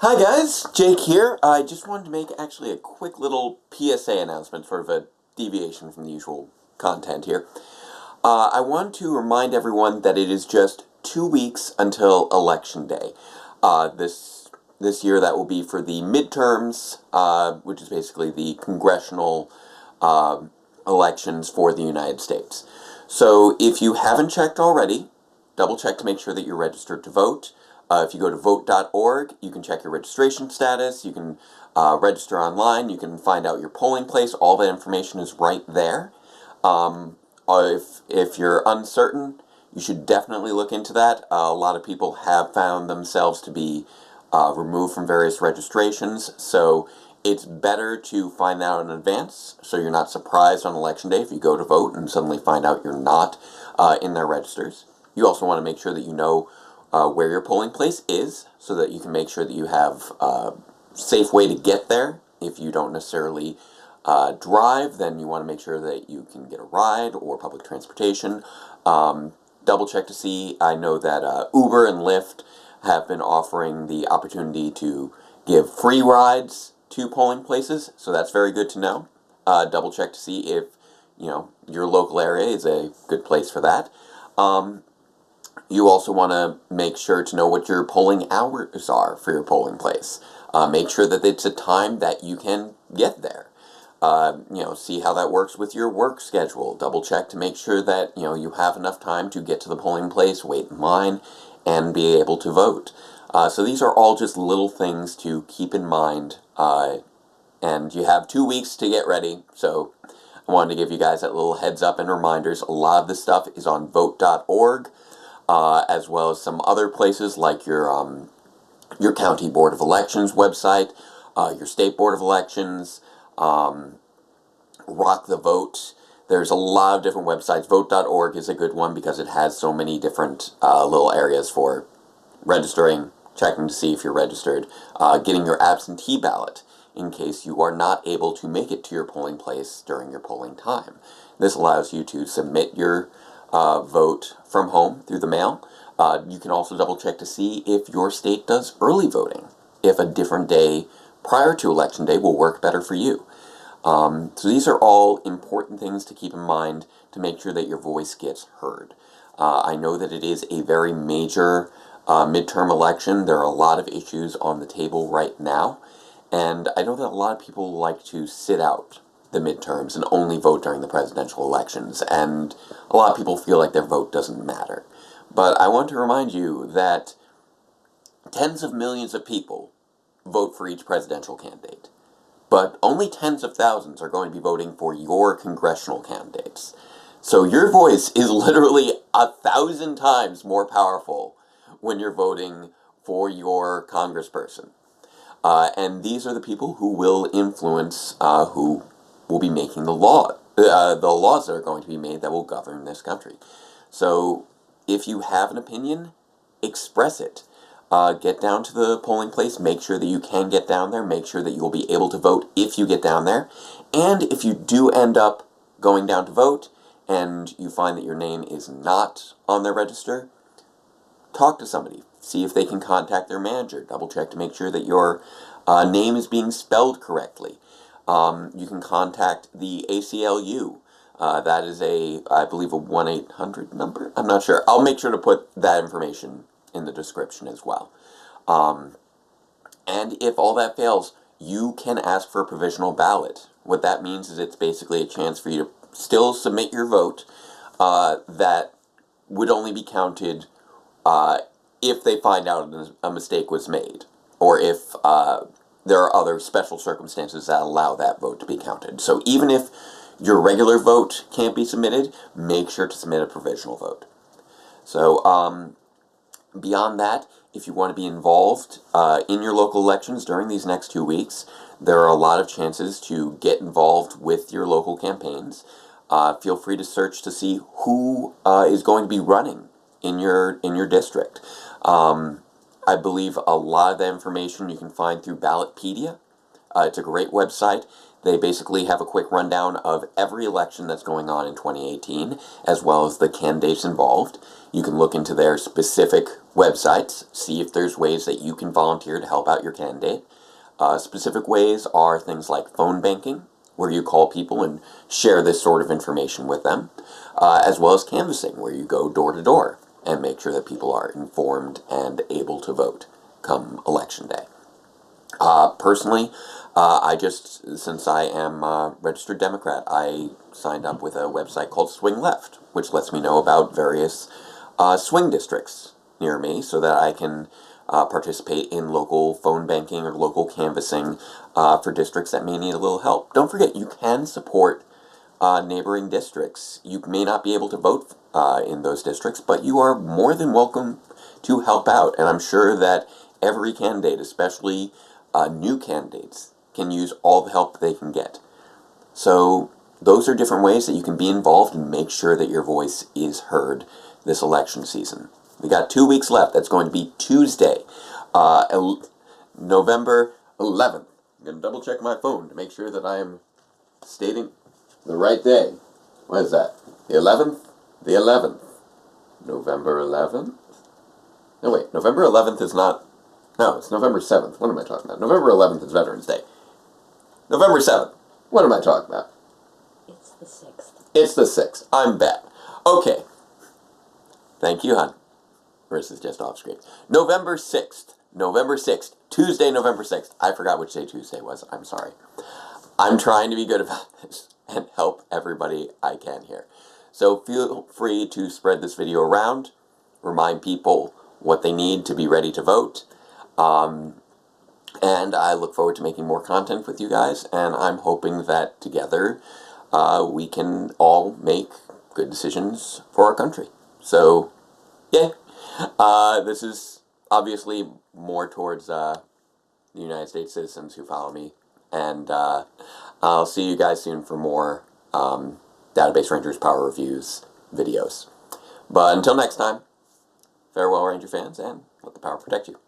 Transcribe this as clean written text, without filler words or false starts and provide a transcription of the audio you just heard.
Hi guys, Jake here. I just wanted to make actually a quick little PSA announcement, sort of a deviation from the usual content here. I want to remind everyone that it is just 2 weeks until Election Day. This year that will be for the midterms, which is basically the congressional elections for the United States. So if you haven't checked already, double check to make sure that you're registered to vote. If you go to vote.org, you can check your registration status, you can register online, you can find out your polling place, all that information is right there. If you're uncertain, you should definitely look into that. A lot of people have found themselves to be removed from various registrations, so it's better to find out in advance so you're not surprised on Election Day if you go to vote and suddenly find out you're not in their registers. You also want to make sure that you know where your polling place is so that you can make sure that you have a safe way to get there. If you don't necessarily drive, then you want to make sure that you can get a ride or public transportation. Double check to see. I know that Uber and Lyft have been offering the opportunity to give free rides to polling places, so that's very good to know. Double check to see if your local area is a good place for that. You also want to make sure to know what your polling hours are for your polling place. Make sure that it's a time that you can get there. See how that works with your work schedule. Double check to make sure that you have enough time to get to the polling place, wait in line, and be able to vote. So these are all just little things to keep in mind. And you have 2 weeks to get ready. So I wanted to give you guys that little heads up and reminders. A lot of this stuff is on vote.org. As well as some other places like your county board of elections website, your state board of elections, Rock the Vote. There's a lot of different websites. Vote.org is a good one because it has so many different little areas for registering, checking to see if you're registered, getting your absentee ballot in case you are not able to make it to your polling place during your polling time. This allows you to submit your vote from home through the mail. You can also double check to see if your state does early voting, if a different day prior to Election Day will work better for you. So these are all important things to keep in mind to make sure that your voice gets heard. I know that it is a very major midterm election. There are a lot of issues on the table right now, and I know that a lot of people like to sit out the midterms and only vote during the presidential elections, and a lot of people feel like their vote doesn't matter. But I want to remind you that tens of millions of people vote for each presidential candidate, but only tens of thousands are going to be voting for your congressional candidates. So your voice is literally 1,000 times more powerful when you're voting for your congressperson. And these are the people who will influence who will be making the laws that are going to be made that will govern this country. So if you have an opinion, express it. Get down to the polling place, make sure that you can get down there, make sure that you will be able to vote if you get down there, and if you do end up going down to vote and you find that your name is not on their register, talk to somebody. See if they can contact their manager. Double check to make sure that your name is being spelled correctly. You can contact the ACLU. That is I believe, a 1-800 number. I'm not sure. I'll make sure to put that information in the description as well. And if all that fails, you can ask for a provisional ballot. What that means is it's basically a chance for you to still submit your vote that would only be counted if they find out a mistake was made, or if there are other special circumstances that allow that vote to be counted. So even if your regular vote can't be submitted, make sure to submit a provisional vote. So beyond that, if you want to be involved in your local elections during these next 2 weeks, there are a lot of chances to get involved with your local campaigns. Feel free to search to see who is going to be running in your district. I believe a lot of that information you can find through Ballotpedia. It's a great website. They basically have a quick rundown of every election that's going on in 2018, as well as the candidates involved. You can look into their specific websites, see if there's ways that you can volunteer to help out your candidate. Specific ways are things like phone banking, where you call people and share this sort of information with them, as well as canvassing, where you go door to door and make sure that people are informed and able to vote come election day. Personally, since I am a registered Democrat, I signed up with a website called Swing Left, which lets me know about various swing districts near me so that I can participate in local phone banking or local canvassing for districts that may need a little help. Don't forget, you can support neighboring districts. You may not be able to vote in those districts, but you are more than welcome to help out, and I'm sure that every candidate, especially new candidates, can use all the help they can get. So those are different ways that you can be involved and make sure that your voice is heard this election season. We got 2 weeks left. That's going to be Tuesday, November 11th. I'm going to double check my phone to make sure that I am stating the right day. What is that? The 11th? The 11th. November 11th? No, wait. November 11th is not... No, it's November 7th. What am I talking about? November 11th is Veterans Day. November 7th. What am I talking about? It's the 6th. It's the 6th. I'm bad. Okay. Thank you, hon. Or is this just off screen? November 6th. November 6th. Tuesday, November 6th. I forgot which day Tuesday was. I'm sorry. I'm trying to be good about this and help everybody I can here. So feel free to spread this video around. Remind people what they need to be ready to vote. And I look forward to making more content with you guys, and I'm hoping that together we can all make good decisions for our country. So, yeah, this is obviously more towards the United States citizens who follow me, and I'll see you guys soon for more Database Rangers Power Reviews videos. But until next time, farewell Ranger fans, and let the power protect you.